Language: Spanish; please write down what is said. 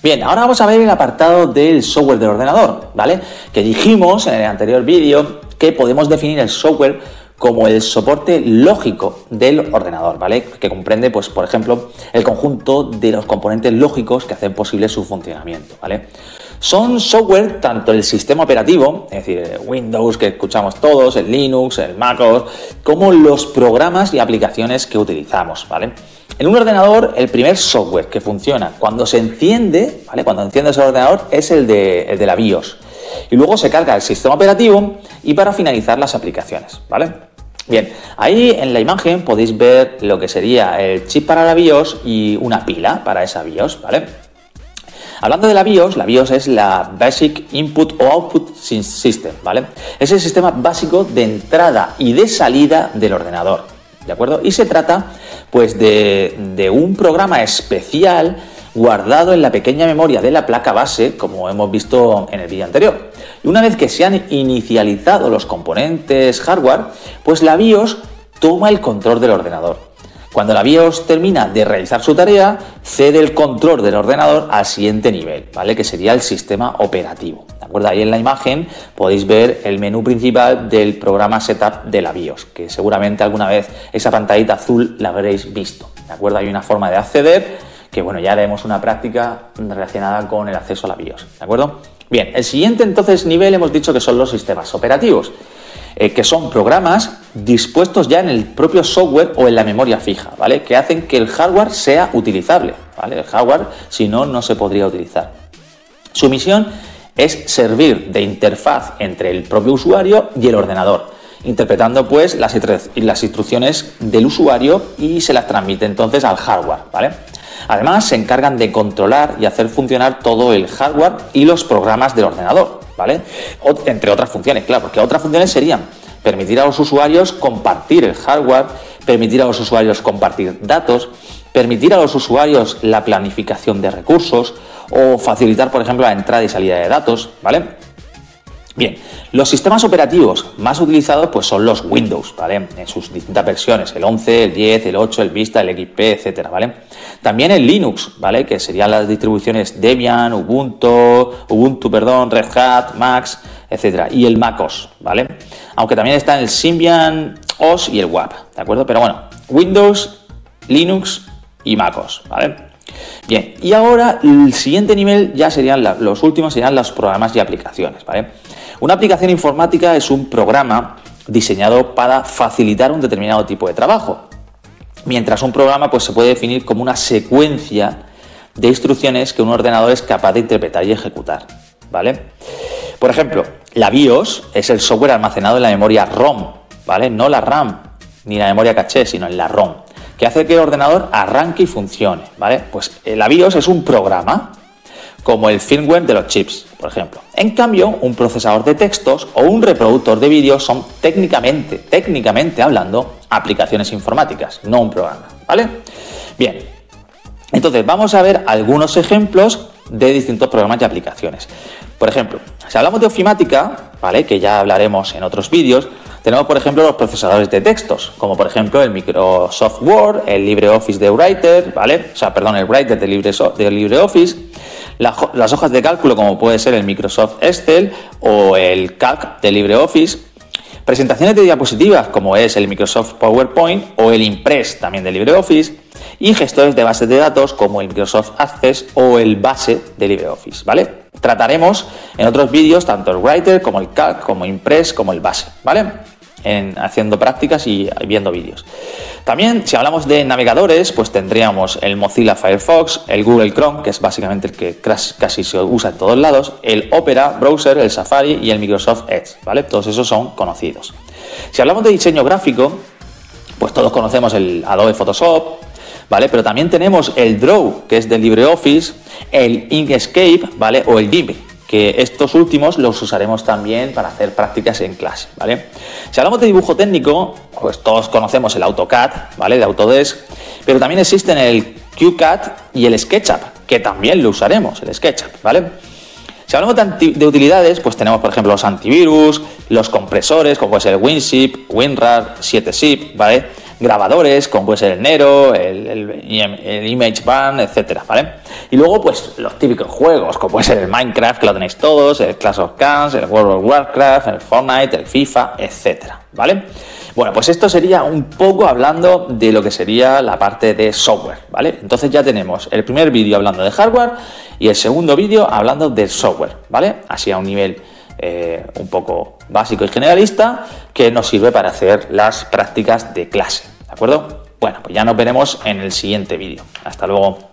Bien, ahora vamos a ver el apartado del software del ordenador, ¿vale? Que dijimos en el anterior vídeo que podemos definir el software como el soporte lógico del ordenador, ¿vale? Que comprende, pues, por ejemplo, el conjunto de los componentes lógicos que hacen posible su funcionamiento, ¿vale? Son software tanto el sistema operativo, es decir, Windows que escuchamos todos, el Linux, el MacOS, como los programas y aplicaciones que utilizamos, ¿vale? En un ordenador, el primer software que funciona cuando se enciende, ¿vale? Cuando enciendes el ordenador es el de la BIOS. Y luego se carga el sistema operativo y para finalizar las aplicaciones, ¿vale? Bien, ahí en la imagen podéis ver lo que sería el chip para la BIOS y una pila para esa BIOS, ¿vale? Hablando de la BIOS es la Basic Input o Output System, ¿vale? Es el sistema básico de entrada y de salida del ordenador, ¿de acuerdo? Y se trata, pues, de un programa especial guardado en la pequeña memoria de la placa base, como hemos visto en el vídeo anterior. Y una vez que se han inicializado los componentes hardware, pues la BIOS toma el control del ordenador. Cuando la BIOS termina de realizar su tarea, cede el control del ordenador al siguiente nivel, ¿vale? Que sería el sistema operativo. ¿De acuerdo? Ahí en la imagen podéis ver el menú principal del programa Setup de la BIOS, que seguramente alguna vez esa pantallita azul la habréis visto. ¿De acuerdo? Hay una forma de acceder que, bueno, ya haremos una práctica relacionada con el acceso a la BIOS. ¿De acuerdo? Bien, el siguiente entonces nivel hemos dicho que son los sistemas operativos, que son programas dispuestos ya en el propio software o en la memoria fija, ¿vale? Que hacen que el hardware sea utilizable, ¿vale? El hardware, si no, no se podría utilizar. Su misión es servir de interfaz entre el propio usuario y el ordenador, interpretando, pues, las instrucciones del usuario y se las transmite entonces al hardware, ¿vale? Además, se encargan de controlar y hacer funcionar todo el hardware y los programas del ordenador, ¿vale? Entre otras funciones, claro, porque otras funciones serían permitir a los usuarios compartir el hardware, permitir a los usuarios compartir datos, permitir a los usuarios la planificación de recursos o facilitar, por ejemplo, la entrada y salida de datos, ¿vale? Bien, los sistemas operativos más utilizados, pues, son los Windows, ¿vale? En sus distintas versiones, el 11, el 10, el 8, el Vista, el XP, etcétera, ¿vale? También el Linux, ¿vale? Que serían las distribuciones Debian, Ubuntu, Red Hat, Max, etcétera. Y el MacOS, ¿vale? Aunque también están el Symbian OS y el WAP, ¿de acuerdo? Pero bueno, Windows, Linux y MacOS, ¿vale? Bien, y ahora el siguiente nivel ya serían los últimos, serían los programas y aplicaciones, ¿vale? Una aplicación informática es un programa diseñado para facilitar un determinado tipo de trabajo, mientras un programa, pues, se puede definir como una secuencia de instrucciones que un ordenador es capaz de interpretar y ejecutar, ¿vale? Por ejemplo, la BIOS es el software almacenado en la memoria ROM, ¿vale? No la RAM ni la memoria caché, sino en la ROM, que hace que el ordenador arranque y funcione, ¿vale? Pues la BIOS es un programa como el firmware de los chips, por ejemplo. En cambio, un procesador de textos o un reproductor de vídeo son técnicamente hablando, aplicaciones informáticas, no un programa, ¿vale? Bien, entonces vamos a ver algunos ejemplos de distintos programas y aplicaciones. Por ejemplo, si hablamos de ofimática, ¿vale? Que ya hablaremos en otros vídeos, tenemos, por ejemplo, los procesadores de textos, como por ejemplo el Microsoft Word, el LibreOffice de Writer, ¿vale? El Writer de LibreOffice, las hojas de cálculo, como puede ser el Microsoft Excel o el Calc de LibreOffice, presentaciones de diapositivas, como es el Microsoft PowerPoint o el Impress, también de LibreOffice, y gestores de bases de datos, como el Microsoft Access o el Base de LibreOffice, ¿vale? Trataremos en otros vídeos tanto el Writer como el Calc, como Impress, como el Base, ¿vale? Haciendo prácticas y viendo vídeos. También, si hablamos de navegadores, pues tendríamos el Mozilla Firefox, el Google Chrome, que es básicamente el que casi se usa en todos lados, el Opera Browser, el Safari y el Microsoft Edge, ¿vale? Todos esos son conocidos. Si hablamos de diseño gráfico, pues todos conocemos el Adobe Photoshop, ¿vale? Pero también tenemos el Draw, que es de LibreOffice, el Inkscape, ¿vale? O el GIMP, que estos últimos los usaremos también para hacer prácticas en clase, ¿vale? Si hablamos de dibujo técnico, pues todos conocemos el AutoCAD, ¿vale? De Autodesk, pero también existen el QCAD y el SketchUp, que también lo usaremos, el SketchUp, ¿vale? Si hablamos de utilidades, pues tenemos, por ejemplo, los antivirus, los compresores, como puede ser WinZip, WinRAR, 7zip, ¿vale? grabadores, como puede ser el Nero, el Image Band, etcétera, ¿vale? Y luego, pues, los típicos juegos, como puede ser el Minecraft, que lo tenéis todos, el Clash of Clans, el World of Warcraft, el Fortnite, el FIFA, etcétera, ¿vale? Bueno, pues esto sería un poco hablando de lo que sería la parte de software, ¿vale? Entonces ya tenemos el primer vídeo hablando de hardware y el segundo vídeo hablando del software, ¿vale? Así a un nivel un poco básico y generalista que nos sirve para hacer las prácticas de clase, ¿de acuerdo? Bueno, pues ya nos veremos en el siguiente vídeo. Hasta luego.